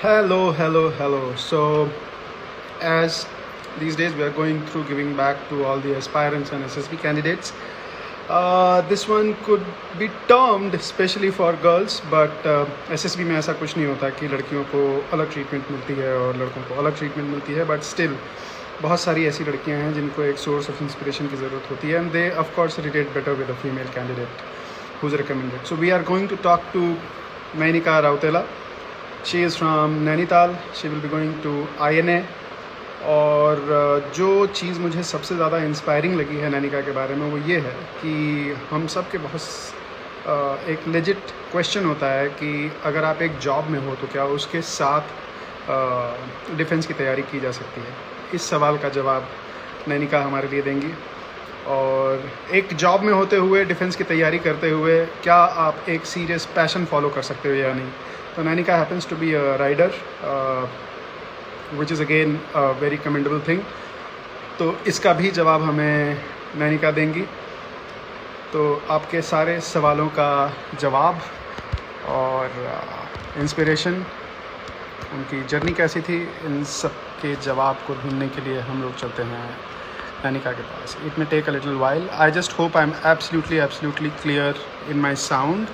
Hello, hello, hello. So, as these days we are going through giving back to all the aspirants and SSB candidates, this one could be termed especially for girls, but SSB में ऐसा कुछ नहीं होता कि लड़कियों को अलग treatment मिलती है और लड़कों को अलग ट्रीटमेंट मिलती है, बट स्टिल बहुत सारी ऐसी लड़कियां हैं जिनको एक सोर्स ऑफ इंस्पिरेशन की ज़रूरत होती है, and they of course relate better with a female candidate who's recommended. So we are going to talk to Nainika Rautela. She is from Nainital. She will be going to INA. और जो चीज़ मुझे सबसे ज़्यादा inspiring लगी है नैनिका के बारे में वो ये है कि हम सब के बहुत एक लेजिट क्वेश्चन होता है कि अगर आप एक जॉब में हो तो क्या उसके साथ डिफेंस की तैयारी की जा सकती है. इस सवाल का जवाब नैनिका हमारे लिए देंगी. और एक जॉब में होते हुए डिफेंस की तैयारी करते हुए क्या आप एक सीरियस पैशन फॉलो कर सकते हो या नहीं. तो Nainika happens to be a rider, which is again a very commendable thing. तो इसका भी जवाब हमें नैनिका देंगी. तो आपके सारे सवालों का जवाब और इंस्पिरेशन, उनकी जर्नी कैसी थी, इन सब के जवाब को ढूंढने के लिए हम लोग चलते हैं Nanika के पास. It may take a little while. I just hope I'm absolutely clear in my sound.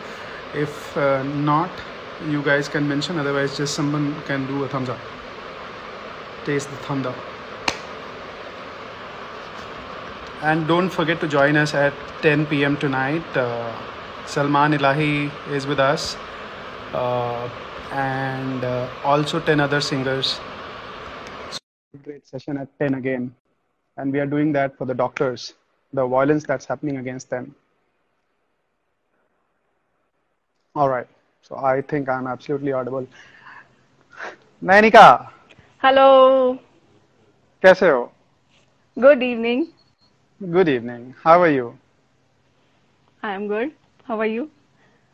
If not, you guys can mention. Otherwise, just someone can do a thumbs up. Taste the thunder. And don't forget to join us at 10 p.m. tonight. Salman Ilahi is with us, and also 10 other singers. Great session at 10 again. And we are doing that for the doctors, the violence that's happening against them. All right. So I think I'm absolutely audible. Nainika. Hello. कैसे हो? Good evening. Good evening. How are you? I am good. How are you?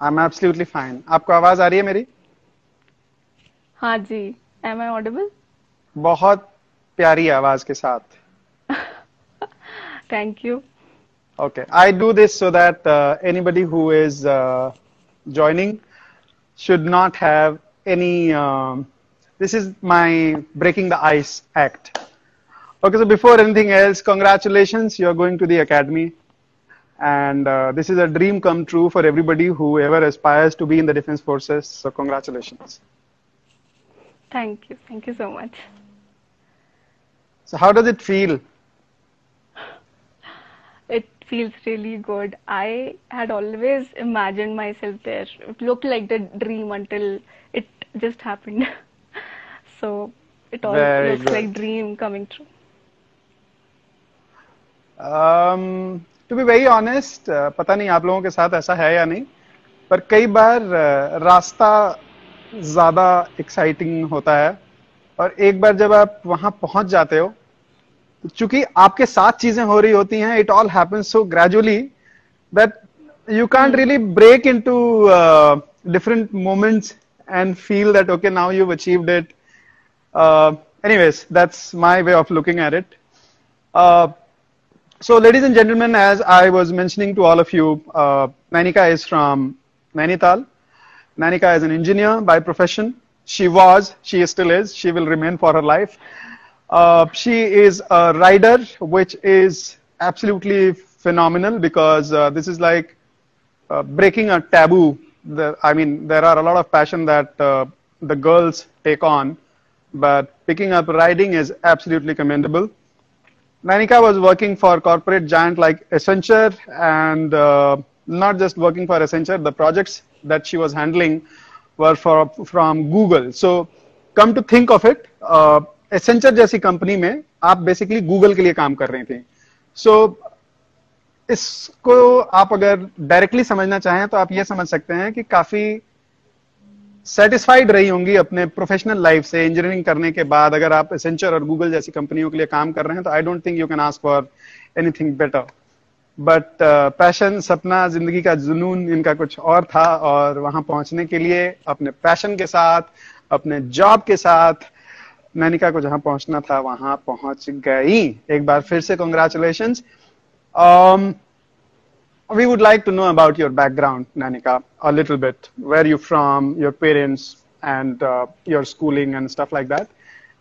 I'm absolutely fine. आपको आवाज आ रही है मेरी? हाँ जी. Am I audible? बहुत प्यारी आवाज के साथ. Thank you. Okay, I do this so that anybody who is joining should not have any. This is my breaking the ice act. Okay, so before anything else, congratulations, you're going to the academy, and this is a dream come true for everybody who ever aspires to be in the defense forces. So congratulations. Thank you. Thank you so much. So how does it feel? It feels really good. I had always imagined myself there. It looked like the dream until it just happened. So it all Very looks good. like dream coming true. To be very honest, पता नहीं आप लोगों के साथ ऐसा है या नहीं, पर कई बार रास्ता ज़्यादा एक्साइटिंग होता है और एक बार जब आप वहां पहुंच जाते हो, चूंकि आपके साथ चीजें हो रही होती हैं, it all happens so gradually that you can't really break into different moments and feel that okay now you have achieved it. Anyways, that's my way of looking at it. So ladies and gentlemen, as I was mentioning to all of you, Nainika is from Nainital. Nainika is an engineer by profession. She still is, she will remain for her life. She is a rider, which is absolutely phenomenal because this is like breaking a taboo. There are a lot of passion that the girls take on, but picking up riding is absolutely commendable. Nainika was working for corporate giant like Accenture, and not just working for Accenture, the projects that she was handling were from Google. So come to think of it, Accenture जैसी company में आप basically Google के लिए काम कर रही थी. सो इसको आप अगर डायरेक्टली समझना चाहें तो आप ये समझ सकते हैं कि काफी सेटिस्फाइड रही होंगी अपने प्रोफेशनल लाइफ से. इंजीनियरिंग करने के बाद अगर आप एसेंचर और गूगल जैसी कंपनियों के लिए काम कर रहे हैं तो I don't think you can ask for anything better. But passion, सपना, जिंदगी का जुनून इनका कुछ और था, और वहां पहुंचने के लिए अपने पैशन के साथ, अपने जॉब के साथ नैनिका को जहां पहुंचना था वहां पहुंच गई. एक बार फिर से congratulations. We would like to know about your background, Nainika, a little bit. Where are you from, your parents, and your schooling and stuff like that,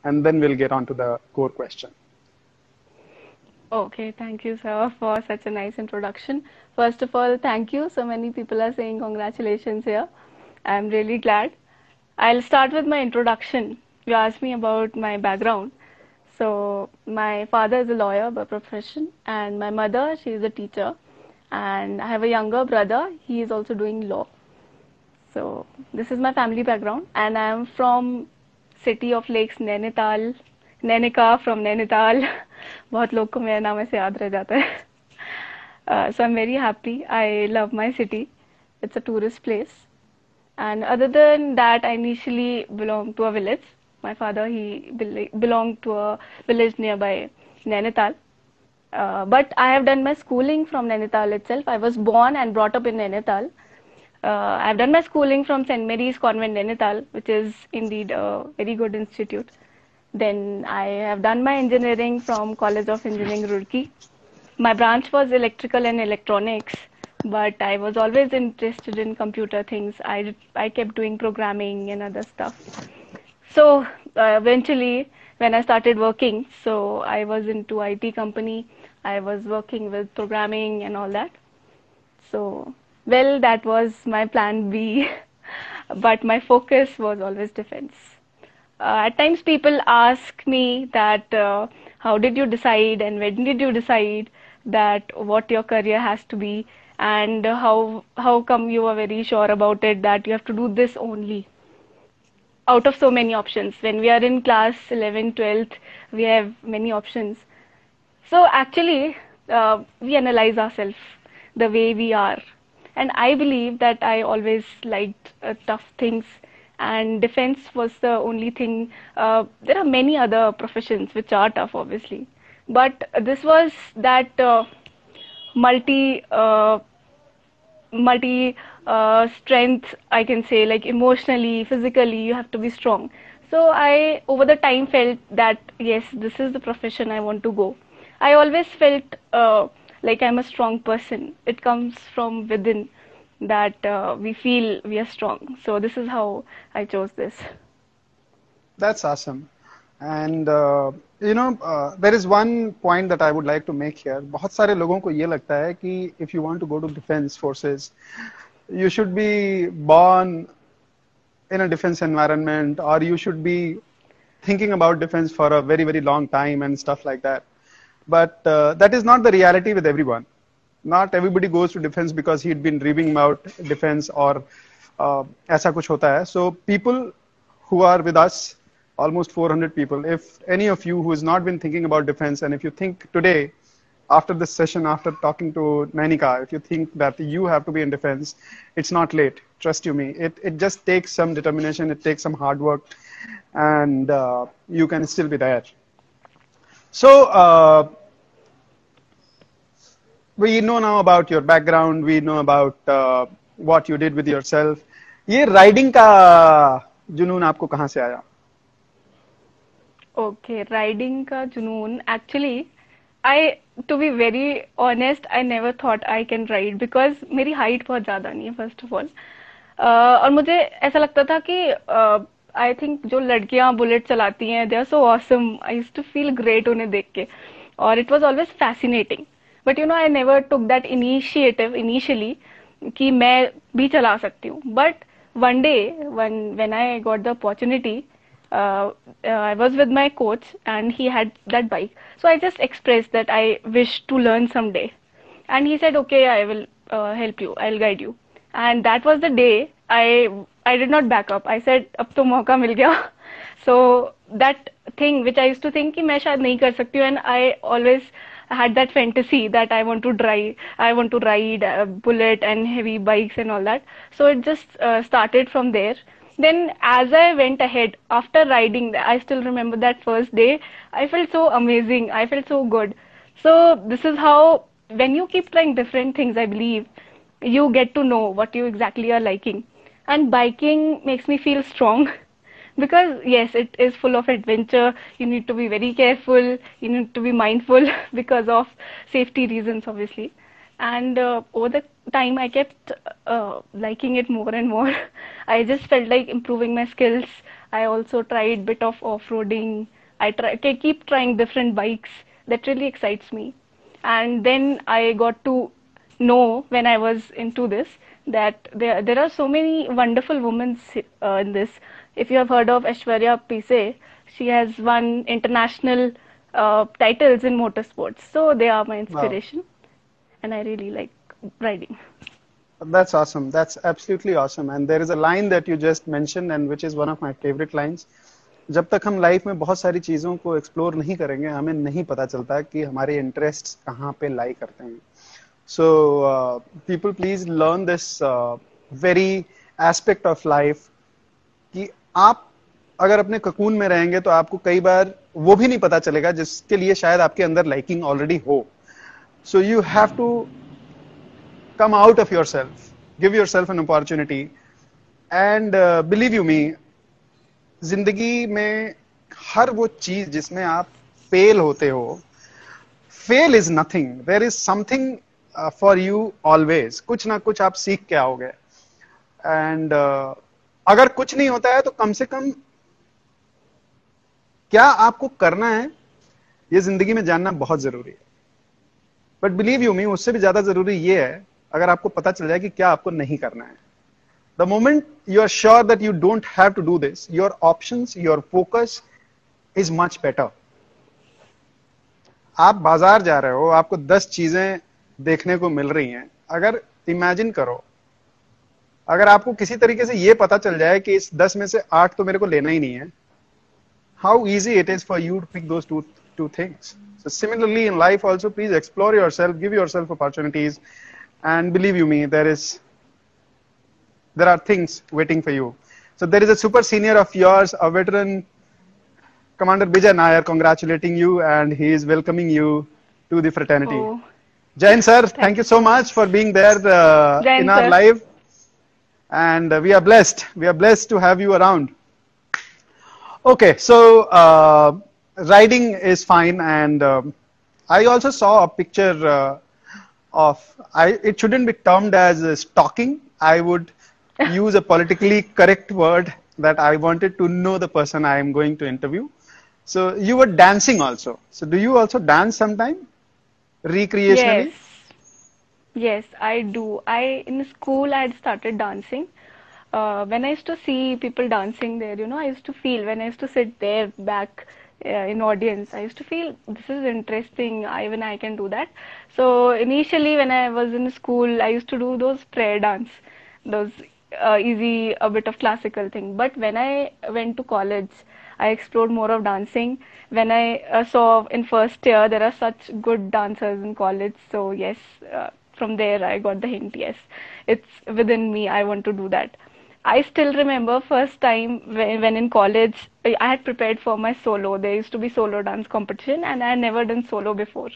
and then we'll get on to the core question. Okay, thank you, sir, for such a nice introduction. First of all, thank you. So many people are saying congratulations here. I'm really glad. I'll start with my introduction. You asked me about my background. So, my father is a lawyer by profession, and my mother, she is a teacher. And I have a younger brother, he is also doing law. So, this is my family background, and I am from city of lakes, Nainital, Nainika from Nainital. बहुत लोग को मेरा नाम ऐसे याद रह जाता है. So I'm very happy. I love my city. It's a tourist place. And other than that, I initially belonged to a village. My father, he belonged to a village nearby Nainital. But I have done my schooling from Nainital itself. I was born and brought up in Nainital. I've done my schooling from St. Mary's Convent, Nainital, which is indeed a very good institute. Then I have done my engineering from College of Engineering, Roorkee. My branch was electrical and electronics, but I was always interested in computer things. I kept doing programming and other stuff. So eventually, when I started working, so I was into IT company. I was working with programming and all that. So, well, that was my plan B, but my focus was always defense. At times people ask me that how did you decide and when did you decide that what your career has to be, and how come you are very sure about it that you have to do this only out of so many options. When we are in class 11th, 12th, we have many options. So actually we analyze ourselves the way we are, and I believe that I always liked tough things, and defense was the only thing. There are many other professions which are tough, obviously, but this was that multi strength, I can say, like emotionally, physically, you have to be strong. So I, over the time, felt that yes, this is the profession I want to go. I always felt like I'm a strong person. It comes from within that we feel we are strong. So this is how I chose this. That's awesome. And there is one point that I would like to make here. बहुत सारे लोगों को ये लगता है कि if you want to go to defense forces, you should be born in a defense environment, or you should be thinking about defense for a very, very long time and stuff like that. But that is not the reality with everyone. Not everybody goes to defense because he'd been dreaming about defense or ऐसा कुछ होता है. So people who are with us, almost 400 people, if any of you who has not been thinking about defense, and if you think today, after this session, after talking to Nainika, if you think that you have to be in defense, it's not late. Trust you me. It just takes some determination, it takes some hard work, and you can still be there. So we know now about your background, we know about what you did with yourself. ये riding का जुनून आपको कहाँ से आया? Okay, riding का जुनून, actually to be very honest, I never thought I can ride because मेरी height बहुत ज़्यादा नहीं है, first of all. और मुझे ऐसा लगता था कि I think जो लड़कियां बुलेट चलाती हैं, they are so awesome. I used to feel great उन्हें देख के, और it was always fascinating. But you know, I never took that initiative initially कि मैं भी चला सकती हूँ. But one day when I got the opportunity, I was with my coach and he had that bike. So I just expressed that I wish to learn someday. And he said, okay, I will help you, I'll guide you. And that was the day I did not back up. I said, अब तो मौका मिल गया. So that thing which I used to think कि मैं शायद नहीं कर सकती हूँ, and I always had that fantasy that I want to ride bullet and heavy bikes and all that. So it just started from there. Then as I went ahead, after riding, I still remember that first day, I felt so amazing, I felt so good. So this is how, when you keep trying different things, I believe, you get to know what you exactly are liking. And biking makes me feel strong because yes, it is full of adventure. You need to be very careful, you need to be mindful because of safety reasons, obviously. And over the time, I kept liking it more and more. I just felt like improving my skills. I also tried bit of off-roading. I keep trying different bikes. That really excites me. And then I got to know when I was into this that there are so many wonderful women in this. If you have heard of Aishwarya Pise, she has won international titles in motorsports. So they are my Wow. inspiration, and I really like riding. That's awesome. That's absolutely awesome. And there is a line that you just mentioned, and which is one of my favorite lines. जब तक हम life में बहुत सारी चीजों को explore नहीं करेंगे, हमें नहीं पता चलता कि हमारे इंटरेस्ट कहाँ पे लाई करते हैं. So people please learn this very aspect of life कि आप अगर अपने ककून में रहेंगे तो आपको कई बार वो भी नहीं पता चलेगा जिसके लिए शायद आपके अंदर लाइकिंग ऑलरेडी हो. So you have to come out of yourself, give yourself an opportunity, and believe you me, जिंदगी में हर वो चीज जिसमें आप फेल होते हो, fail is nothing, there is something for you always. कुछ ना कुछ आप सीख के आओगे. एंड अगर कुछ नहीं होता है तो कम से कम क्या आपको करना है ये जिंदगी में जानना बहुत जरूरी है. बट बिलीव यू मी, उससे भी ज्यादा जरूरी ये है अगर आपको पता चल जाए कि क्या आपको नहीं करना है. The moment you are sure that you don't have to do this, your options, your focus is much better. आप बाजार जा रहे हो, आपको 10 चीजें देखने को मिल रही हैं. अगर इमेजिन करो, अगर आपको किसी तरीके से ये पता चल जाए कि इस 10 में से 8 तो मेरे को लेना ही नहीं है, how easy it is for you to pick those two things. So similarly in life also, please explore yourself, give yourself opportunities, and believe you me, there are things waiting for you. So there is a super senior of yours, a veteran, Commander Bijay Nair, congratulating you, and he is welcoming you to the fraternity. Oh, Jain sir, thank you so much for being there in Jain our sir. live, and we are blessed. We are blessed to have you around. Okay, so riding is fine, and I also saw a picture it shouldn't be termed as stalking. I would use a politically correct word that I wanted to know the person I am going to interview. So you were dancing also. So do you also dance sometime Yes, recreationally? yes, I do. In school I had started dancing. When I used to see people dancing there, I used to feel when I used to sit there back in audience, I used to feel this is interesting. Even I can do that. So initially, when I was in school, I used to do those prayer dance, those easy, a bit of classical thing. But when I went to college, I explored more of dancing. When I saw in first year there are such good dancers in college, so yes, from there I got the hint. Yes, it's within me. I want to do that. I still remember first time when in college I had prepared for my solo. There used to be solo dance competition and I had never done solo before.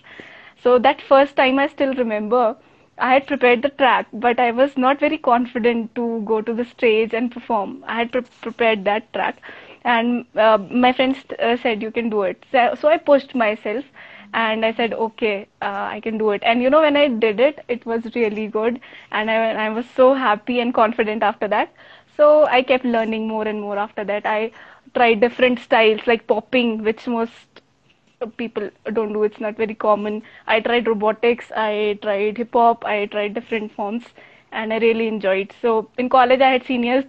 So that first time I still remember I had prepared the track, but I was not very confident to go to the stage and perform. I had prepared that track, and my friends said you can do it. So I pushed myself, and I said okay, I can do it. And when I did it, it was really good, and I was so happy and confident after that. So I kept learning more and more after that. I tried different styles like popping, which most people don't do. It's not very common. I tried robotics, I tried hip hop, I tried different forms, and I really enjoyed. So in college, I had seniors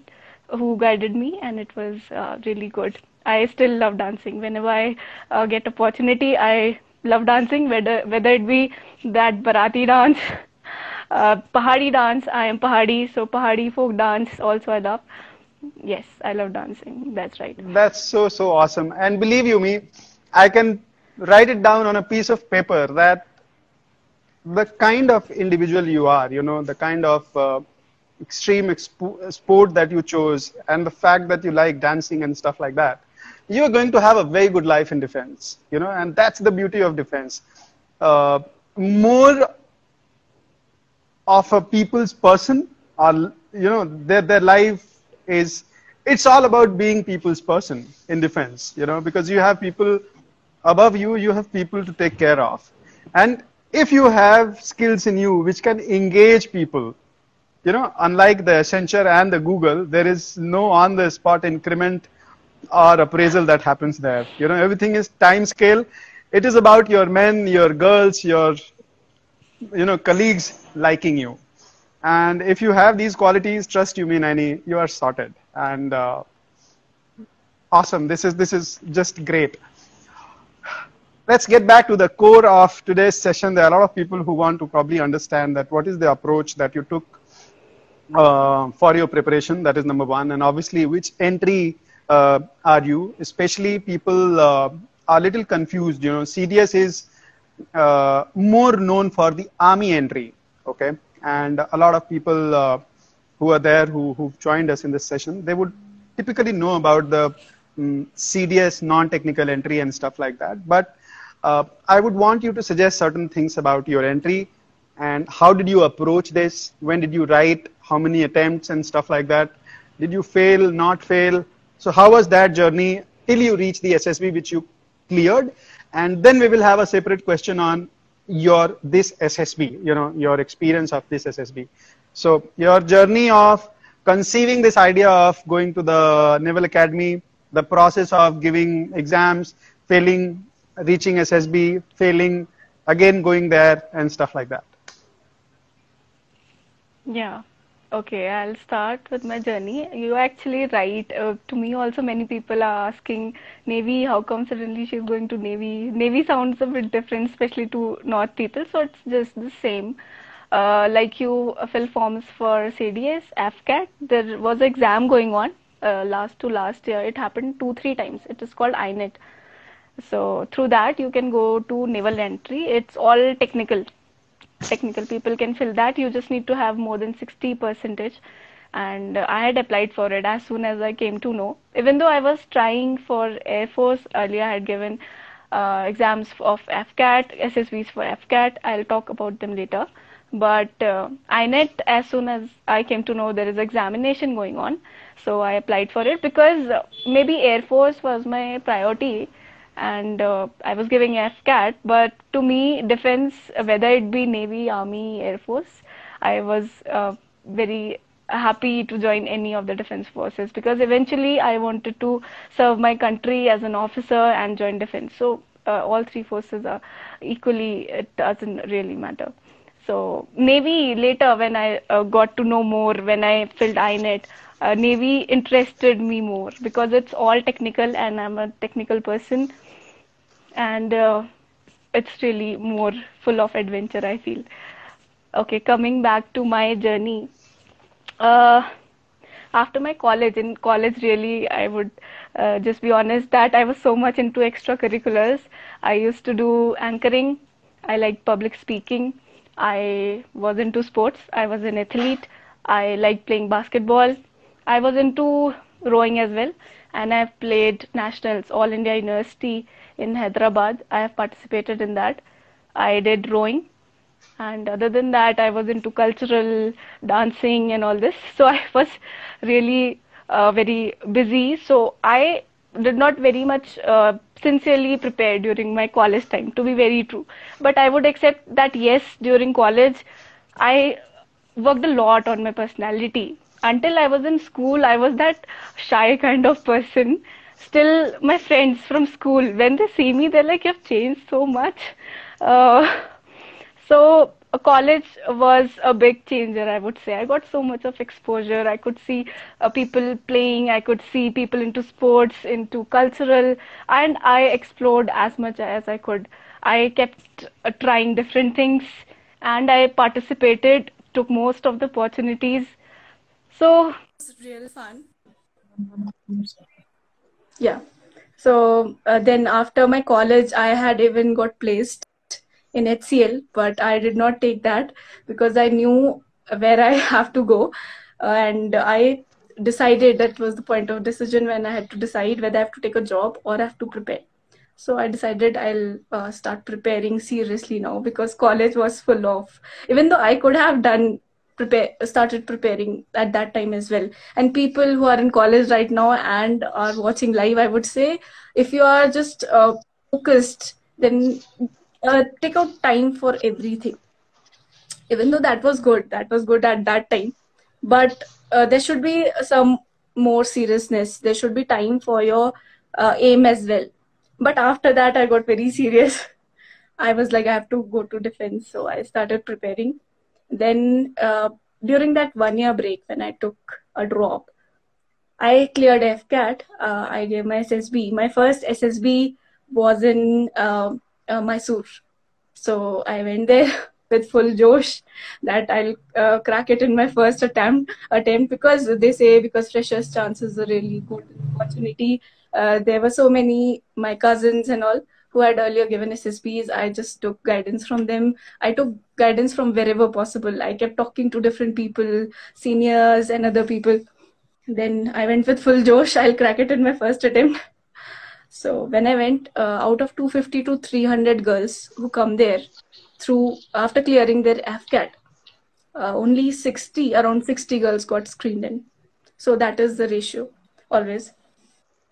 who guided me, and it was really good. I still love dancing. Whenever I get opportunity, I love dancing. Whether it be that Bharati dance, Pahadi dance. I am Pahadi, so Pahadi folk dance also I love. Yes, I love dancing. That's right. That's so awesome. And believe you me, I can write it down on a piece of paper that the kind of individual you are, the kind of extreme sport that you chose, and the fact that you like dancing and stuff like that, you are going to have a very good life in defense, and that's the beauty of defense. More of a people's person, or their life is, it's all about being people's person in defense, because you have people above you, you have people to take care of. And if you have skills in you which can engage people, unlike the Accenture and the Google, there is no on the spot increment or appraisal that happens there. Everything is time scale. It is about your men, your girls, your colleagues liking you. And if you have these qualities, trust you me, Naini, you are sorted. And awesome. This is just great. Let's get back to the core of today's session. There are a lot of people who want to probably understand that what is the approach that you took for your preparation. That is number one. And obviously, which entry are you? Especially people are a little confused. CDS is more known for the army entry. Okay. And a lot of people who are there who've joined us in this session, they would typically know about the CDS non-technical entry and stuff like that. But I would want you to suggest certain things about your entry and how did you approach this? When did you write? How many attempts and stuff like that? Did you fail, not fail? So how was that journey till you reached the SSB which you cleared? And then we will have a separate question on this SSB, your experience of this SSB. So your journey of conceiving this idea of going to the Naval Academy, the process of giving exams, failing, reaching SSB, failing, again going there and stuff like that. Yeah. Okay, I'll start with my journey. You actually right. To me also many people are asking Navy, how come suddenly she's going to Navy? Navy sounds a bit different, especially to North people, so it's just the same. Like you fill forms for CDS, AFCAT, there was an exam going on last year. It happened 2-3 times. It is called INET. So through that you can go to naval entry. It's all technical. Technical people can fill that. You just need to have more than 60%. And I had applied for it as soon as I came to know. Even though I was trying for Air Force earlier, I had given exams of AFCAT, SSBs for AFCAT. I'll talk about them later. But INET, as soon as I came to know there is examination going on, so I applied for it because maybe Air Force was my priority and I was giving AFCAT, but to me, defense, whether it be Navy, Army, Air Force, I was very happy to join any of the defense forces because eventually I wanted to serve my country as an officer and join defense. So all three forces are equally, it doesn't really matter. So Navy later when I got to know more, when I filled INET, Navy interested me more because it's all technical and I'm a technical person and it's really more full of adventure, I feel. Okay, coming back to my journey. After my college, in college really I would just be honest that I was so much into extracurriculars. I used to do anchoring, I liked public speaking, I was into sports, I was an athlete, I liked playing basketball, I was into rowing as well, and I've played nationals, All India University in Hyderabad. I have participated in that. I did rowing, and other than that I was into cultural dancing and all this, so I was really very busy, so I did not very much sincerely prepare during my college time, to be very true. But I would accept that yes, during college I worked a lot on my personality. Until I was in school, I was that shy kind of person. Still, my friends from school, when they see me, they're like, you've changed so much. So college was a big changer, I would say. I got so much of exposure. I could see people playing, I could see people into sports, into cultural, and I explored as much as I could. I kept trying different things and I participated, took most of the opportunities. So it's real fun. Yeah. So then after my college, I had even got placed in HCL, but I did not take that because I knew where I have to go. And I decided that was the point of decision when I had to decide whether I have to take a job or I have to prepare. So I decided I'll start preparing seriously now because college was full of, even though I could have started preparing at that time as well. And people who are in college right now and are watching live, I would say, if you are just focused, then take out time for everything. Even though that was good at that time, but there should be some more seriousness. There should be time for your aim as well. But after that, I got very serious. I was like, I have to go to defense, so I started preparing. Then during that 1 year break, when I took a drop, I cleared FCAT. I gave my SSB. My first SSB was in Mysore. So I went there with full josh that I'll crack it in my first attempt, because they say because freshers chances a really good opportunity. There were so many my cousins and all who had earlier given SSBs. I just took guidance from them. I took guidance from wherever possible. I kept talking to different people, seniors and other people. Then I went with full josh. I'll crack it in my first attempt. So when I went, out of 250 to 300 girls who come there through after clearing their FCAT, only around 60 girls got screened in. So that is the ratio always.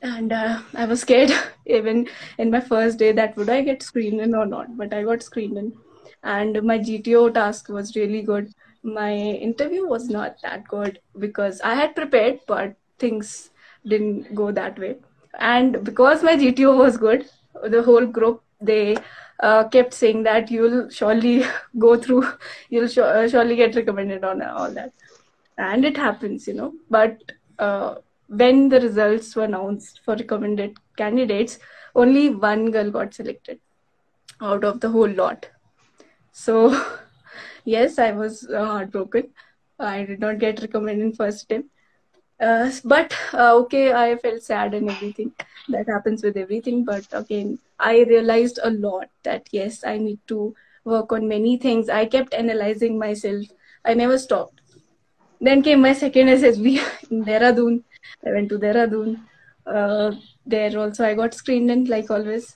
And I was scared even in my first day that would I get screened in or not, but I got screened in. And my GTO task was really good. My interview was not that good because I had prepared, but things didn't go that way. And because my GTO was good, the whole group, they kept saying that you'll surely go through, you'll surely get recommended on all that. And it happens, But when the results were announced for recommended candidates, only one girl got selected out of the whole lot. So, yes, I was heartbroken. I did not get recommended in first attempt. But okay, I felt sad and everything. That happens with everything. But again, I realized a lot that yes, I need to work on many things. I kept analyzing myself. I never stopped. Then came my second SSB in Dehradun. I went to Dehradun. There also I got screened in, like always.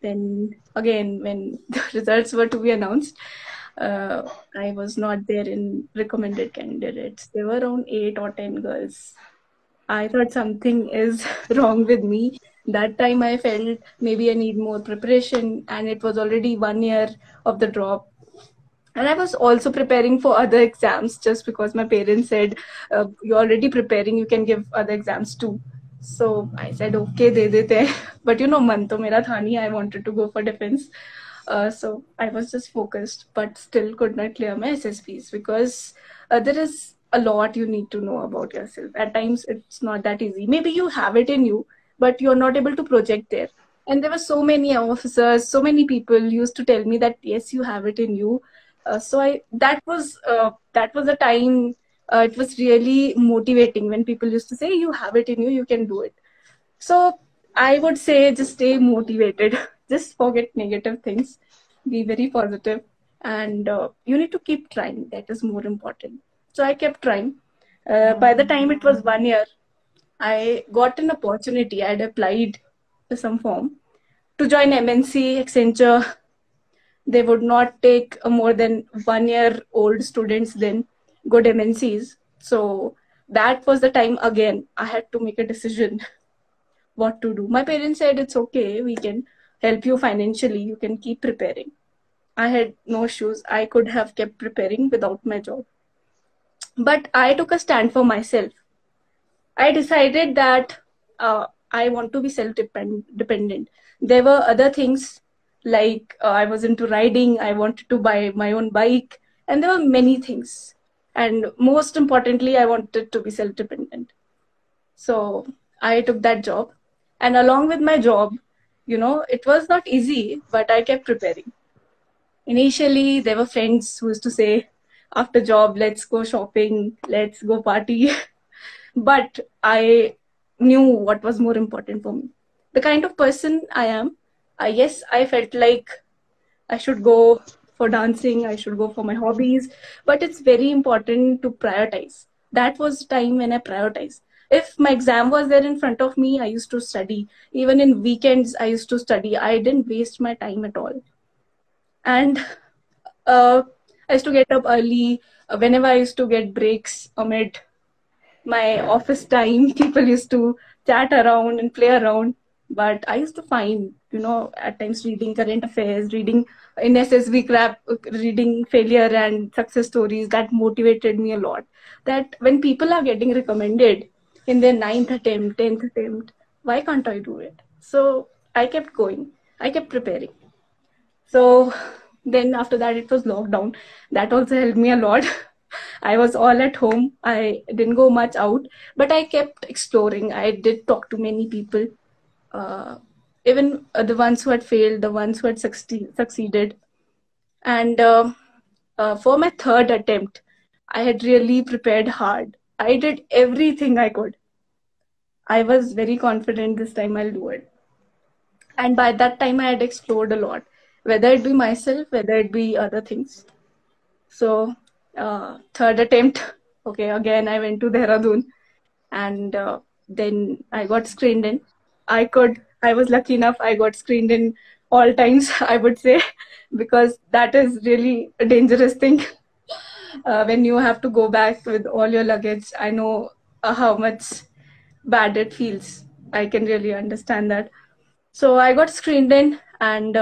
Then again, when the results were to be announced, I was not there in recommended candidates. There were around 8 or 10 girls. I thought something is wrong with me. That time I felt maybe I need more preparation, and it was already 1 year of the drop. And I was also preparing for other exams just because my parents said, you're already preparing, you can give other exams too. So I said, okay, de dete. But man to mera tha nahi, I wanted to go for defense. So I was just focused, but still could not clear my SSBs because there is a lot you need to know about yourself. At times, it's not that easy. Maybe you have it in you, but you're not able to project there. And there were so many officers, so many people used to tell me that, yes, you have it in you. So that was a time. It was really motivating when people used to say, you have it in you, you can do it. So I would say just stay motivated. Just forget negative things. Be very positive, and you need to keep trying. That is more important. So I kept trying. By the time it was 1 year, I got an opportunity. I had applied to some form to join MNC, Accenture. They would not take more than 1 year old students then, good MNCs. So that was the time again I had to make a decision what to do. My parents said, it's okay, we can help you financially, you can keep preparing. I had no issues. I could have kept preparing without my job. But I took a stand for myself. I decided that I want to be self-dependent. There were other things like I was into riding, I wanted to buy my own bike, and there were many things. And most importantly, I wanted to be self-dependent. So I took that job. And along with my job, it was not easy, but I kept preparing. Initially, there were friends who used to say, after job, let's go shopping, let's go party. But I knew what was more important for me. The kind of person I am, yes, I felt like I should go for dancing, I should go for my hobbies, but it's very important to prioritize. That was time when I prioritized. If my exam was there in front of me, I used to study. Even in weekends, I used to study. I didn't waste my time at all. And I used to get up early. Whenever I used to get breaks amid my office time, people used to chat around and play around. But I used to find, at times reading current affairs, reading in SSB crap, reading failure and success stories, that motivated me a lot. That when people are getting recommended in their ninth attempt, 10th attempt, why can't I do it? So I kept going. I kept preparing. So then after that, it was lockdown. That also helped me a lot. I was all at home. I didn't go much out, but I kept exploring. I did talk to many people, uh, even the ones who had failed, the ones who had succeeded. And for my third attempt, I had really prepared hard. I did everything I could. I was very confident this time I'll do it. And by that time, I had explored a lot, whether it be myself, whether it be other things. So, third attempt, okay, again, I went to Dehradun, and then I got screened in. I was lucky enough, I got screened in all times, I would say, because that is really a dangerous thing. When you have to go back with all your luggage, I know how much bad it feels. I can really understand that. So I got screened in, and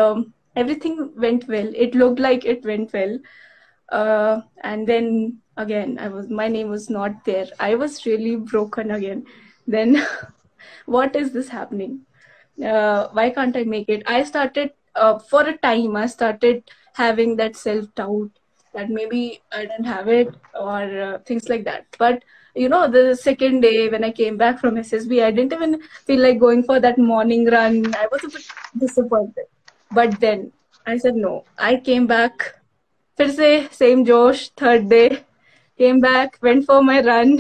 everything went well. It looked like it went well. And then again, my name was not there. I was really broken again. Then, what is this happening? Why can't I make it? I started, for a time, I started having that self doubt that maybe I didn't have it, or things like that. But the second day when I came back from SSB, I didn't even feel like going for that morning run. I was a bit disappointed. But then I said no. I came back. फिर से same जोश. Third day came back, went for my run.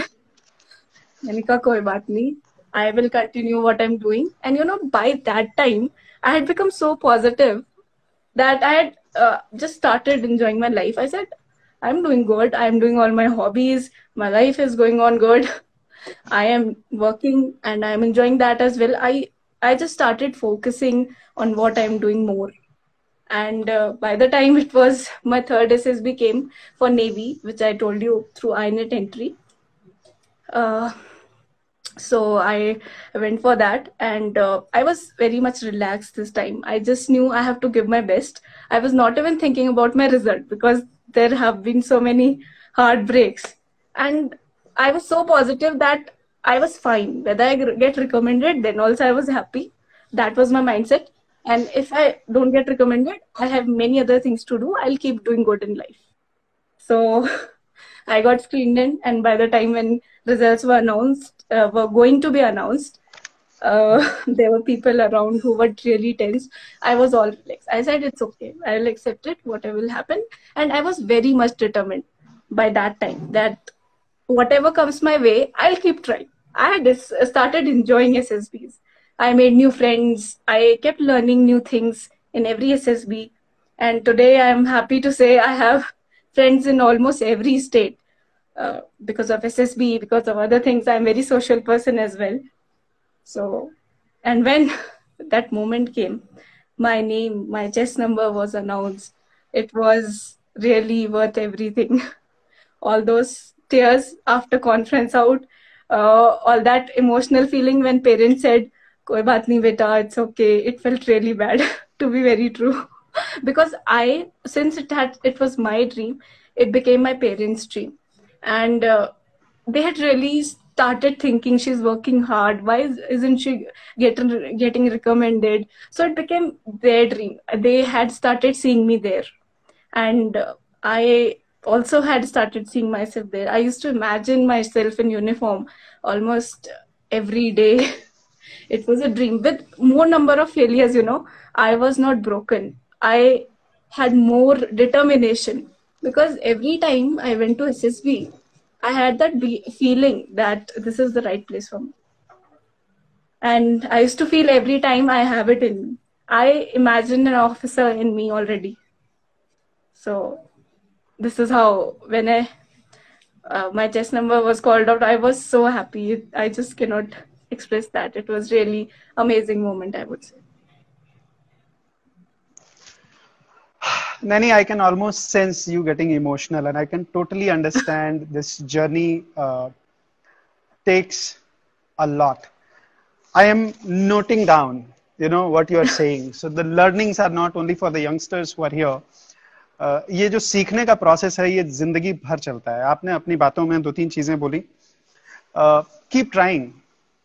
मैंने कहा कोई बात नहीं. I will continue what I'm doing. And by that time, I had become so positive that I had just started enjoying my life. I said, I'm doing good. I'm doing all my hobbies. My life is going on good. I am working and I'm enjoying that as well. I just started focusing on what I'm doing more. And by the time it was my third SSB came for Navy, which I told you through INET entry. So I went for that, and I was very much relaxed this time. I just knew I have to give my best. I was not even thinking about my result because there have been so many heartbreaks. And I was so positive that I was fine. Whether I get recommended, then also I was happy. That was my mindset. And if I don't get recommended, I have many other things to do. I'll keep doing good in life. So I got screened in, and by the time when results were announced, were going to be announced, there were people around who were really tense. I was all relaxed. I said, it's okay. I'll accept it, whatever will happen. And I was very much determined by that time that whatever comes my way, I'll keep trying. I had started enjoying SSBs. I made new friends. I kept learning new things in every SSB. And today I'm happy to say I have friends in almost every state. Because of SSB, because of other things, I'm a very social person as well. So, and when that moment came, my name, my chess number was announced. It was really worth everything. All those tears after conference out, all that emotional feeling when parents said, "Koi baat nahi beta, it's okay." It felt really bad, to be very true, because since it was my dream, it became my parents' dream. And they had really started thinking she's working hard. Why isn't she getting recommended? So it became their dream. They had started seeing me there, and I also had started seeing myself there. I used to imagine myself in uniform almost every day. It was a dream with more number of failures. I was not broken. I had more determination, because every time I went to SSB, I had that feeling that this is the right place for me. And I used to feel every time I have it in me. I imagined an officer in me already. So this is how, when my chess number was called out, I was so happy. I just cannot express that. It was really amazing moment, I would say. Nani, I can almost sense you getting emotional, and I can totally understand this journey takes a lot. I am noting down you know what you are saying. So the learnings are not only for the youngsters who are here. ये जो सीखने का process है ये जिंदगी भर चलता है. आपने अपनी बातों में 2-3 चीजें बोली. कीप ट्राइंग,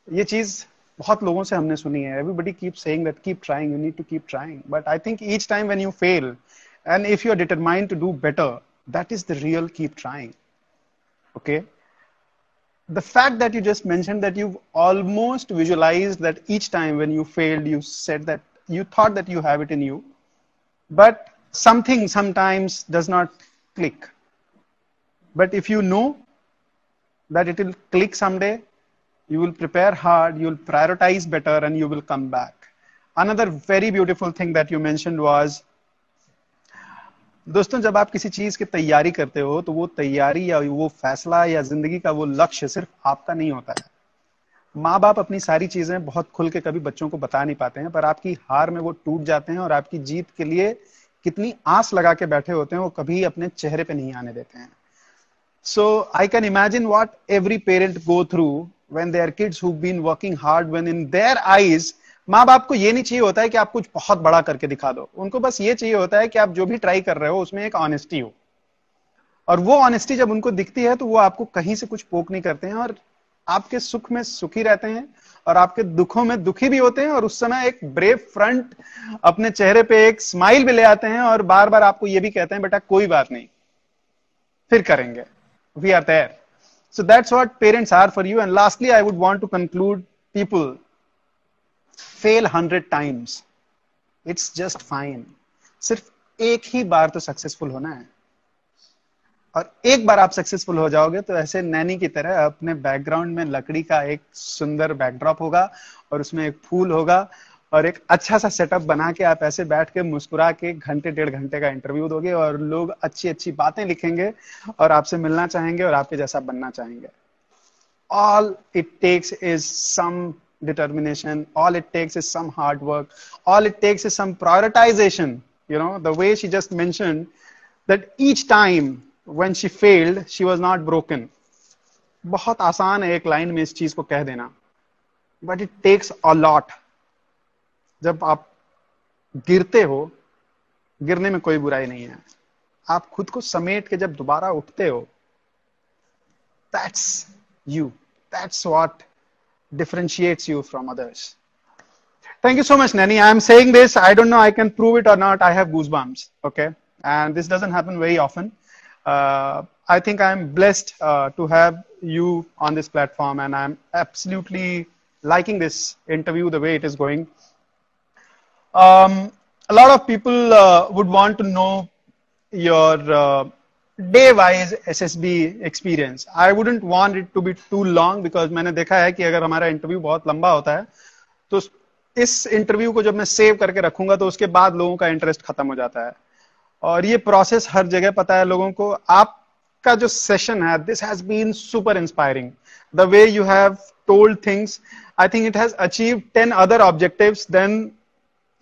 ये चीज बहुत लोगों से हमने सुनी है. Everybody keep saying that keep trying, you need to keep trying, but I think each time when you fail and if you are determined to do better, that is the real keep trying. Okay, the fact that you just mentioned that you've almost visualized that each time when you failed, you said that you thought that you have it in you, but something sometimes does not click. But if you know that it will click someday, you will prepare hard, you will prioritize better, and you will come back. Another very beautiful thing that you mentioned was, दोस्तों जब आप किसी चीज की तैयारी करते हो तो वो तैयारी या वो फैसला या जिंदगी का वो लक्ष्य सिर्फ आपका नहीं होता है. माँ बाप अपनी सारी चीजें बहुत खुल के कभी बच्चों को बता नहीं पाते हैं, पर आपकी हार में वो टूट जाते हैं और आपकी जीत के लिए कितनी आस लगा के बैठे होते हैं वो कभी अपने चेहरे पे नहीं आने देते हैं. So I can imagine what every parent go through when their kids who been working hard, when in their eyes माँ बाप को ये नहीं चाहिए होता है कि आप कुछ बहुत बड़ा करके दिखा दो. उनको बस ये चाहिए होता है कि आप जो भी ट्राई कर रहे हो उसमें एक ऑनेस्टी हो, और वो ऑनेस्टी जब उनको दिखती है तो वो आपको कहीं से कुछ पोक नहीं करते हैं और आपके सुख में सुखी रहते हैं और आपके दुखों में दुखी भी होते हैं, और उस समय एक ब्रेव फ्रंट अपने चेहरे पे एक स्माइल भी ले आते हैं और बार बार आपको ये भी कहते हैं बेटा कोई बात नहीं, फिर करेंगे, we are there. So that's what parents are for you. And lastly I would want to conclude, people fail 100 times, it's just fine. सिर्फ एक ही बार तो सक्सेसफुल होना है, और एक बार आप सक्सेसफुल हो जाओगे तो ऐसे नैनी की तरह अपने बैकग्राउंड में लकड़ी का एक सुंदर बैकड्रॉप होगा और उसमें एक फूल होगा और एक अच्छा सा सेटअप बना के आप ऐसे बैठ के मुस्कुरा के घंटे 1.5 घंटे का इंटरव्यू दोगे और लोग अच्छी अच्छी बातें लिखेंगे और आपसे मिलना चाहेंगे और आपके जैसा बनना चाहेंगे. All it takes is some determination, all it takes is some hard work, all it takes is some prioritization. You know, the way she just mentioned that each time when she failed, she was not broken. बहुत आसान है एक line में इस चीज को कह देना, but it takes a lot. जब आप गिरते हो, गिरने में कोई बुराई नहीं है, आप खुद को समेट के जब दोबारा उठते हो, that's you, that's what differentiates you from others. Thank you so much, Nani. I am saying this, I don't know I can prove it or not, I have goosebumps, okay, and this doesn't happen very often. I think I am blessed to have you on this platform, and I'm absolutely liking this interview the way it is going. A lot of people would want to know your day-wise SSB experience. I wouldn't want it to be too long because मैंने देखा है कि अगर हमारा interview बहुत लंबा होता है तो इस इंटरव्यू को जब मैं सेव करके रखूंगा तो उसके बाद लोगों का इंटरेस्ट खत्म हो जाता है, और ये प्रोसेस हर जगह पता है लोगों को. आपका जो सेशन है, this has been super inspiring. The way you have told things, I think it has achieved 10 other objectives then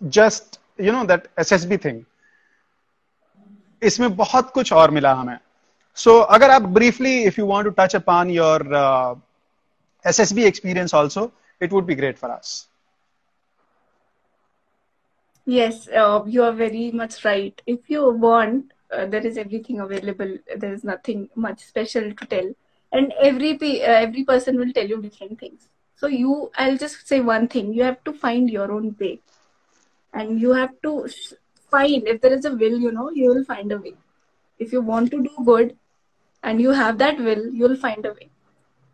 just you know that SSB thing. इसमें बहुत कुछ और मिला हमें. सो अगर आप briefly if you want to touch upon your SSB experience also, it would be great for us. Yes, you are very much right. If you want, there is everything available. There is nothing much special to tell, and every person will tell you different things. So I'll just say one thing: you have to find your own way, and you have to find, if there is a will, you will find a way. If you want to do good and you have that will, you'll find a way.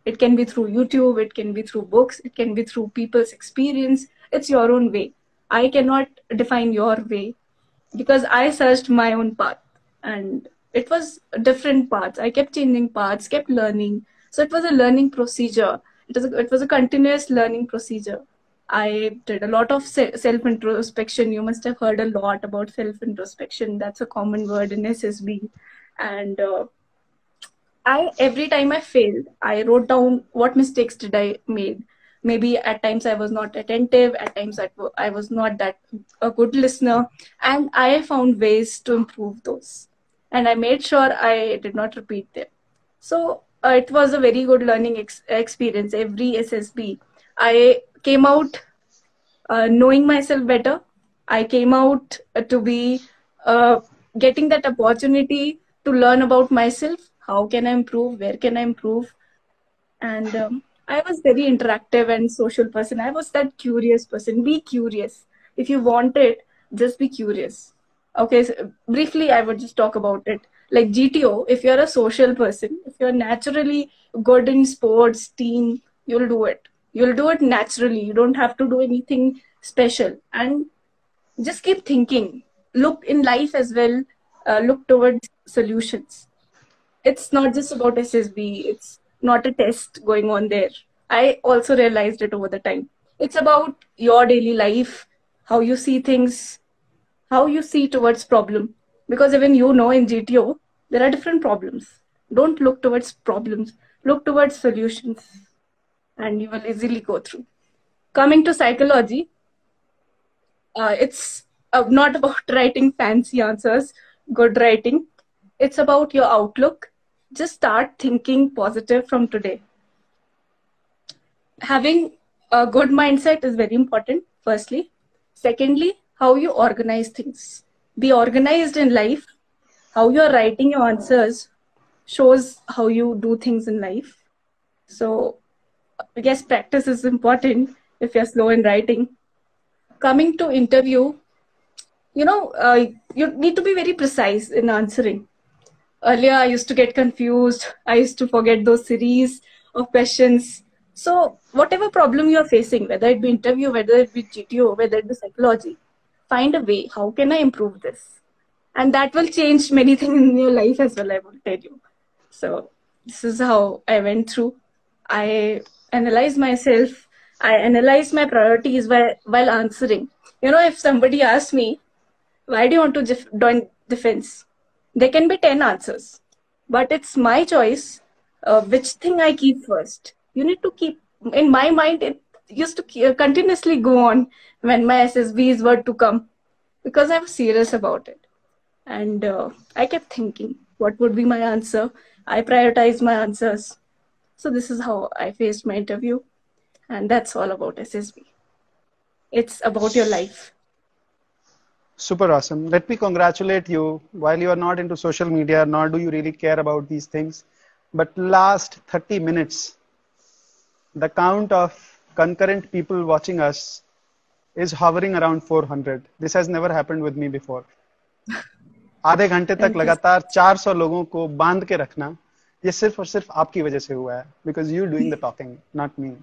It can be through YouTube, it can be through books, it can be through people's experience. It's your own way. I cannot define your way because I searched my own path and it was different paths. I kept changing paths, kept learning. So it was a learning procedure. It was a continuous learning procedure. I did a lot of self-introspection. You must have heard a lot about self-introspection. That's a common word in SSB. And every time I failed, I wrote down what mistakes did I made. Maybe at times I was not attentive. At times I was not that a good listener. And I found ways to improve those. And I made sure I did not repeat them. So it was a very good learning experience. Every SSB, I came out knowing myself better. I came out to be getting that opportunity to learn about myself. How can I improve? Where can I improve? And I was very interactive and social person. I was that curious person. Be curious. If you want it, just be curious. Okay, so briefly, I would just talk about it. Like GTO, if you're a social person, if you're naturally good in sports, team, you'll do it. You'll do it naturally. You don't have to do anything special. And just keep thinking. Look in life as well. Look towards solutions. It's not just about SSB. It's not a test going on there. I also realized it over the time. It's about your daily life, how you see things, how you see towards problem. Because even you know in GTO, there are different problems. Don't look towards problems. Look towards solutions, and you will easily go through. Coming to psychology, it's not about writing fancy answers, good writing. It's about your outlook. Just start thinking positive from today. Having a good mindset is very important, firstly. Secondly, how you organize things. Be organized in life. How you're writing your answers shows how you do things in life. So, yes, practice is important if you're slow in writing. Coming to interview, you need to be very precise in answering. Earlier, I used to get confused. I used to forget those series of questions. So, whatever problem you're facing, whether it be interview, whether it be GTO, whether it be psychology, find a way. How can I improve this? And that will change many things in your life as well, I will tell you. So, this is how I went through. I analyzed myself. I analyzed my priorities while answering. If somebody asks me, why do you want to join defense? There can be 10 answers, but it's my choice which thing I keep first. You need to keep, in my mind, it used to continuously go on when my SSBs were to come because I was serious about it. And I kept thinking, what would be my answer? I prioritized my answers. So this is how I faced my interview. And that's all about SSB. It's about your life. Super awesome. Let me congratulate you. While you are not into social media, nor do you really care about these things, but last 30 minutes, the count of concurrent people watching us is hovering around 400. This has never happened with me before. आधे घंटे तक लगातार 400 लोगों को बांध के रखना, ये सिर्फ और सिर्फ आपकी वजह से हुआ है, because you doing the talking, not me.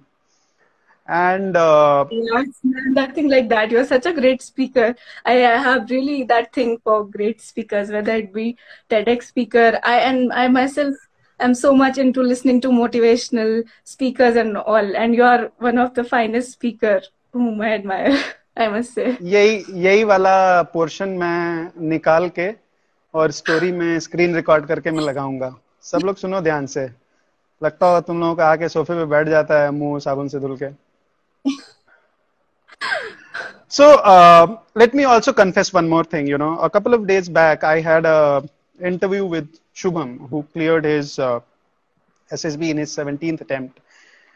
And nothing like that. You're such a great speaker. I have really that thing for great speakers, whether it be TEDx speaker. I myself am so much into listening to motivational speakers and all. And you are one of the finest speaker whom I admire, I must say. यही वाला portion मैं निकाल के और story में screen record करके मैं लगाऊंगा. सब लोग सुनो ध्यान से. लगता हो तुम लोगों का आके सोफे पे बैठ जाता है मुंह साबुन से धुल के. So let me also confess one more thing. A couple of days back I had a interview with Shubham, who cleared his SSB in his 17th attempt.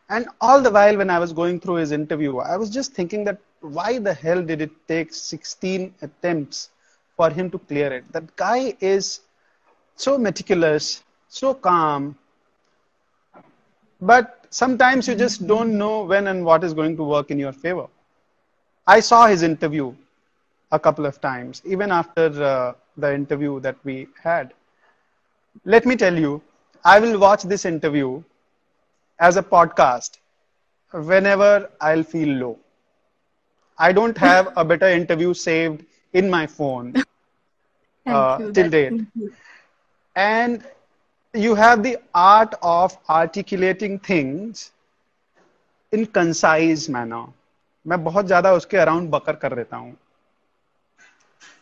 And all the while when I was going through his interview, I was just thinking that why the hell did it take 16 attempts for him to clear it? That guy is so meticulous, so calm, but sometimes you just don't know when and what is going to work in your favor. I saw his interview a couple of times, even after the interview that we had. Let me tell you, I will watch this interview as a podcast whenever I'll feel low. I don't have a better interview saved in my phone till date. And you have the art of articulating things in concise manner. मैं बहुत ज़्यादा उसके around बकर कर देता हूँ.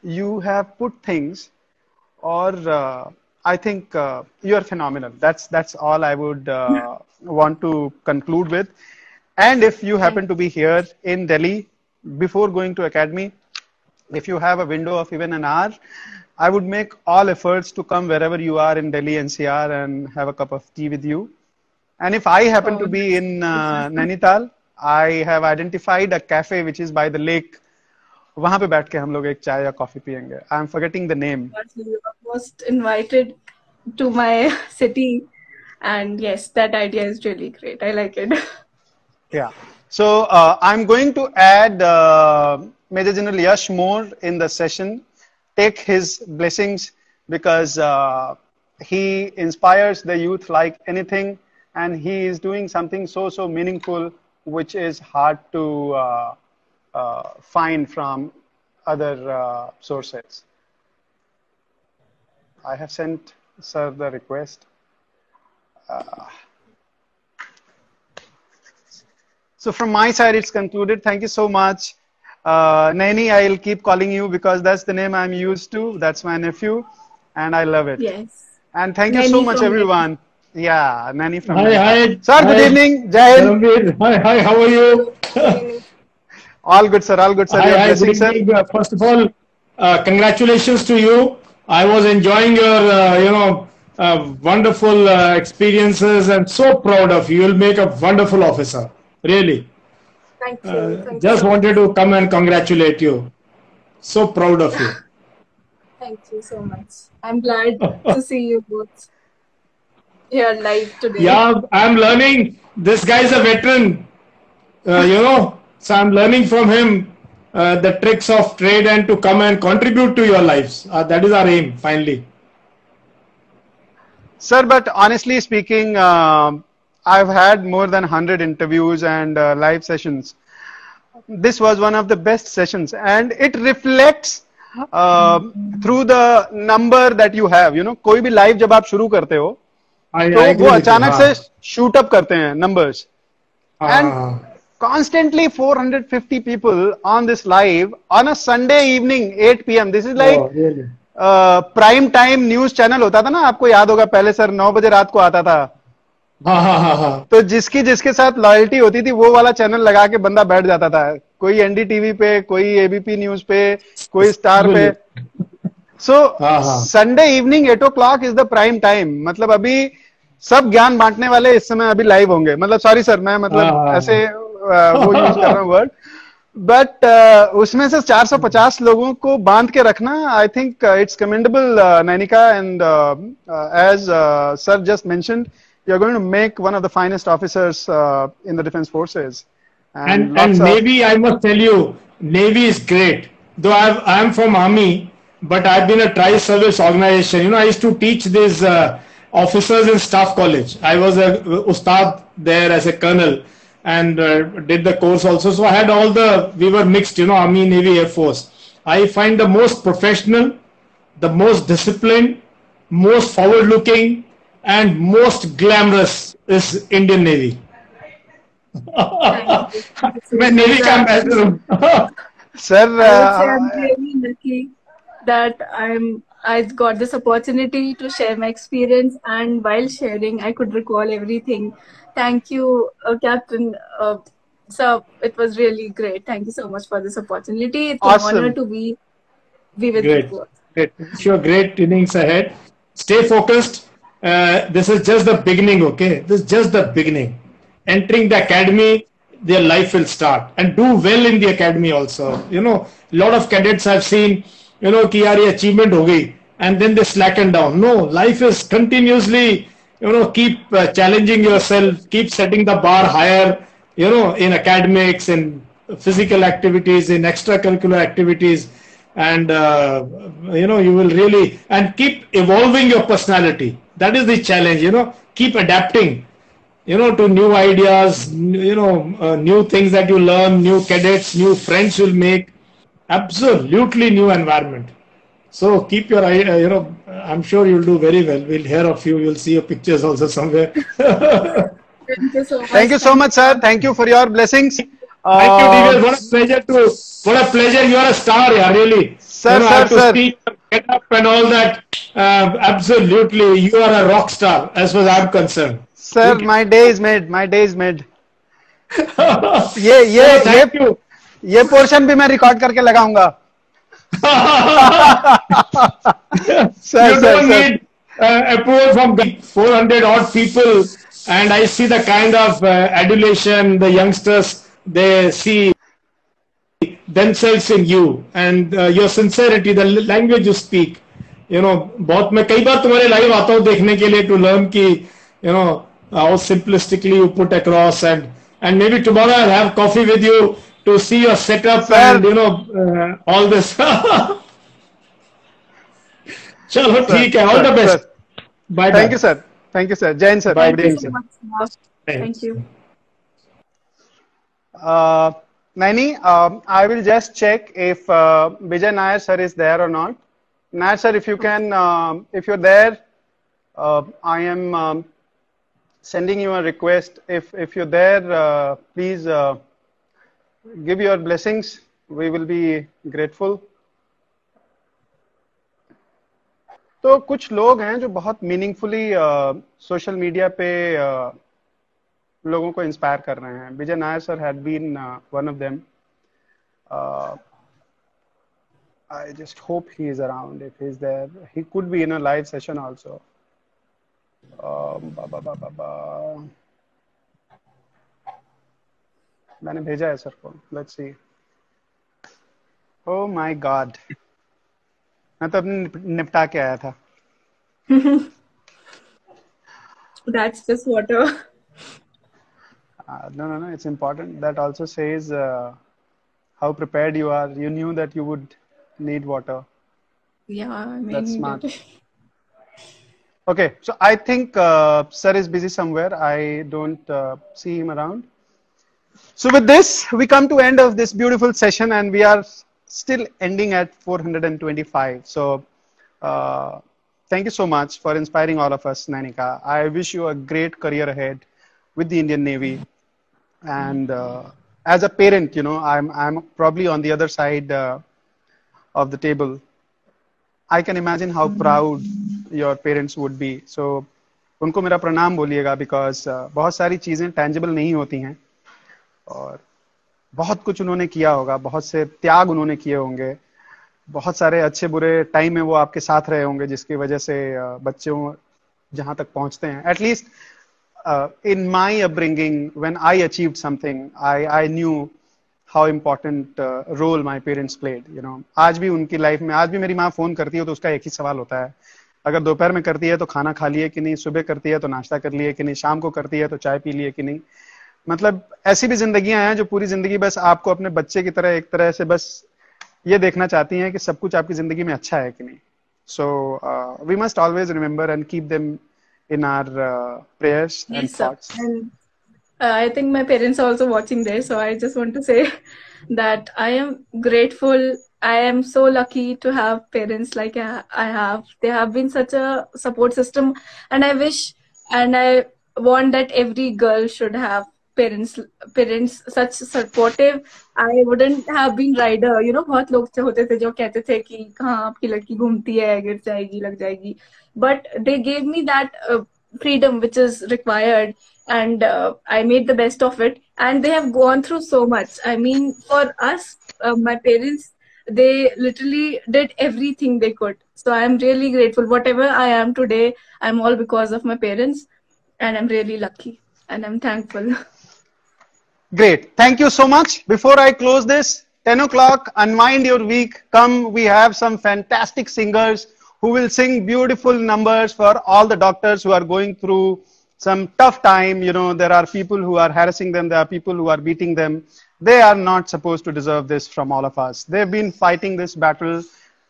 You have put things, or I think you are phenomenal. That's all I would want to conclude with. And if you happen to be here in Delhi before going to academy, if you have a window of even an hour, I would make all efforts to come wherever you are in Delhi NCR and have a cup of tea with you. And if I happen to be in Nainital, I have identified a cafe which is by the lake. वहां पे बैठ के हम लोग एक चाय या coffee पियेंगे. I am forgetting the name. You are most invited to my city, and yes, that idea is really great. I like it. Yeah. So I'm going to add Major General Yash More in the session. Take his blessings because he inspires the youth like anything, and he is doing something so meaningful, which is hard to find from other sources. I have sent sir the request. So from my side, it's concluded. Thank you so much. Naini, I'll keep calling you because that's the name I'm used to. That's my nephew, and I love it. Yes. And thank you Naini so much, from everyone. Yeah, Naini from Hi, hi. Sir, good Hi. evening. Jai Hind. Ranveer. Hi, how are you? All good, sir. All good, sir. Hi, Your hi, good blessings, sir. evening. First of all, congratulations to you. I was enjoying your, wonderful experiences and so proud of you. You'll make a wonderful officer. Really. Thank you. Thank Just you. wanted to come and congratulate you. So proud of you. Thank you so much. I'm glad to see you both here live today. Yeah, I'm learning. This guy's a veteran, so I'm learning from him the tricks of trade and to come and contribute to your lives. That is our aim, finally. Sir, but honestly speaking, I've had more than 100 interviews and live sessions. This was one of the best sessions, and it reflects through the number that you have. You know, कोई भी live जब आप शुरू करते हो, I तो agree वो with you. अचानक हाँ, से shoot up करते हैं numbers. And हाँ, constantly 450 people on this live on a Sunday evening, 8 p.m. This is like oh, really? Prime time news channel होता था ना, आपको याद होगा पहले सर 9 बजे रात को आता था. हाँ. तो जिसके साथ लॉयल्टी होती थी वो वाला चैनल लगा के बंदा बैठ जाता था. कोई एनडीटीवी पे, कोई एबीपी न्यूज पे, कोई स्टार पे. So Sunday evening 8 o'clock is the prime time. मतलब अभी सब ज्ञान बांटने वाले इस समय अभी लाइव होंगे. मतलब सॉरी सर, मैं मतलब ऐसे वो यूज कर रहा हूँ वर्ड, बट उसमें से 450 लोगों को बांध के रखना, I think it's commendable, Nainika. And as sir just mentioned, you are going to make one of the finest officers in the defense forces. And Navy, I must tell you, Navy is great. Though I am from Army, but I've been a tri-service organization. You know, I used to teach these officers in Staff College. I was a ustad there as a colonel and did the course also. So I had we were mixed, you know, Army, Navy, Air Force. I find the most professional, the most disciplined, most forward-looking, and most glamorous is Indian Navy. मैं Navy का ambassador हूँ. Sir, I'm really lucky that I got this opportunity to share my experience, and while sharing, I could recall everything. Thank you, Captain. So it was really great. Thank you so much for this opportunity. It's an honor to be with you both. Great. Sure, great innings ahead. Stay focused. This is just the beginning, okay? This is just the beginning. Entering the academy, their life will start, and do well in the academy also. You know, a lot of cadets I've seen, you know, कि यार ये achievement हो गई, and then they slacken down. No, life is continuously, you know, keep challenging yourself, keep setting the bar higher, you know, in academics, in physical activities, in extracurricular activities, and you know, you will really, and keep evolving your personality. That is the challenge, you know, keep adapting, you know, to new ideas, you know, new things that you learn, new cadets, new friends you'll make, absolutely new environment. So keep your, you know, I'm sure you'll do very well. We'll hear of you. You'll see your pictures also somewhere. Thank you so much. Thank you so much, sir. Thank you for your blessings. Thank you, Divya. What a pleasure. You are a star, yeah, really. Sir, you know, sir. Get up and all that. Absolutely, you are a rock star as far as I'm concerned. Sir, my day is made. My day is made. Thank you. ये portion भी मैं record करके लगाऊंगा. You don't need approval from 400 odd people, and I see the kind of adulation the youngsters they see themselves in you and your sincerity, the language you speak. You know, बहुत मैं कई बार तुम्हारे live आता हूँ देखने के लिए to learn कि you know how simplistically you put across, and maybe tomorrow I'll have coffee with you to see your setup. Sir. And you know all this. चलो ठीक है, all the best. Bye. Thank you, sir. Thank you, sir. Jain, sir. Thank you so much. Thank you. Naini, I will just check if Vijay Nair sir is there or not. Nair sir, if you can, if you're there, I am sending you a request. If you're there, please give your blessings. We will be grateful. तो कुछ लोग हैं जो बहुत meaningfully social media पे लोगों को inspire कर रहे हैं. Vijay Nair sir had been one of them. I just hope he is around. If he is there, he could be in a live session also. मैंने भेजा है सर को. Let's see. Oh my God. मैं तो अपने निपटा के आया था. That's just water. No. It's important. That also says how prepared you are. You knew that you would need water. Yeah, I mean, that's smart. Okay, so I think sir is busy somewhere. I don't see him around. So with this, we come to end of this beautiful session, and we are still ending at 425. So thank you so much for inspiring all of us, Nainika. I wish you a great career ahead with the Indian Navy. And as a parent, you know, I'm probably on the other side of the table. I can imagine how proud your parents would be. So उनको मेरा प्रणाम बोलिएगा, because बहुत सारी चीजें tangible नहीं होती हैं और बहुत कुछ उन्होंने किया होगा, बहुत से त्याग उन्होंने किए होंगे, बहुत सारे अच्छे बुरे टाइम में वो आपके साथ रहे होंगे, जिसकी वजह से बच्चों जहां तक पहुंचते हैं. At least in my upbringing, when I achieved something, I knew how important role my parents played. You know, आज भी उनकी लाइफ में, आज भी मेरी माँ फोन करती है तो उसका एक ही सवाल होता है, अगर दोपहर में करती है तो खाना खा लिए कि नहीं, सुबह करती है तो नाश्ता कर लिए कि नहीं, शाम को करती है तो चाय पी लिए कि नहीं. मतलब ऐसी भी जिंदगियां हैं जो पूरी जिंदगी बस आपको अपने बच्चे की तरह एक तरह से बस ये देखना चाहती हैं कि सब कुछ आपकी जिंदगी में अच्छा है कि नहीं. So we must always remember and keep them in our prayers and thoughts. And I think my parents are also watching this, so I just want to say that I am grateful. I am so lucky to have parents like I have. They have been such a support system, and I wish and I want that every girl should have parents such supportive. I wouldn't have been rider. You know, बहुत लोग होते थे जो कहते थे कि कहाँ आपकी लड़की घूमती है, गिर जाएगी, लग जाएगी. But they gave me that freedom which is required, and I made the best of it. And they have gone through so much. I mean, for us, my parents, they literally did everything they could. So I'm really grateful. Whatever I am today, I'm all because of my parents, and I'm really lucky and I'm thankful. Great. Thank you so much. Before I close this, 10 o'clock, unwind your week. Come, we have some fantastic singers who will sing beautiful numbers for all the doctors who are going through some tough time. You know, there are people who are harassing them. There are people who are beating them. They are not supposed to deserve this from all of us. They've been fighting this battle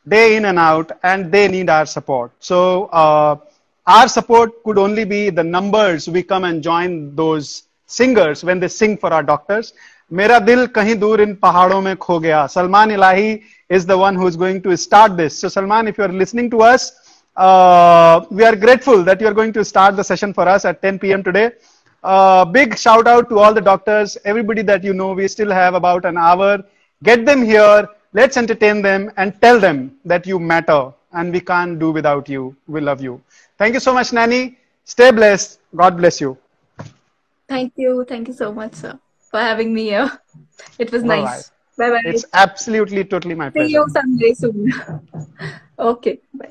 day in and out, and they need our support. So our support could only be the numbers we come and join those singers when they sing for our doctors. Mera dil kahin dur in pahadon mein kho gaya. Salman Ilahi is the one who is going to start this. So Salman, if you are listening to us, we are grateful that you are going to start the session for us at 10 p.m. today. Big shout out to all the doctors, everybody that you know. We still have about an hour. Get them here. Let's entertain them and tell them that you matter and we can't do without you. We love you. Thank you so much, Nani. Stay blessed. God bless you. Thank you. Thank you so much, sir, for having me here. It was nice. Bye-bye. It's absolutely, totally my pleasure. See you someday soon. Okay. Bye.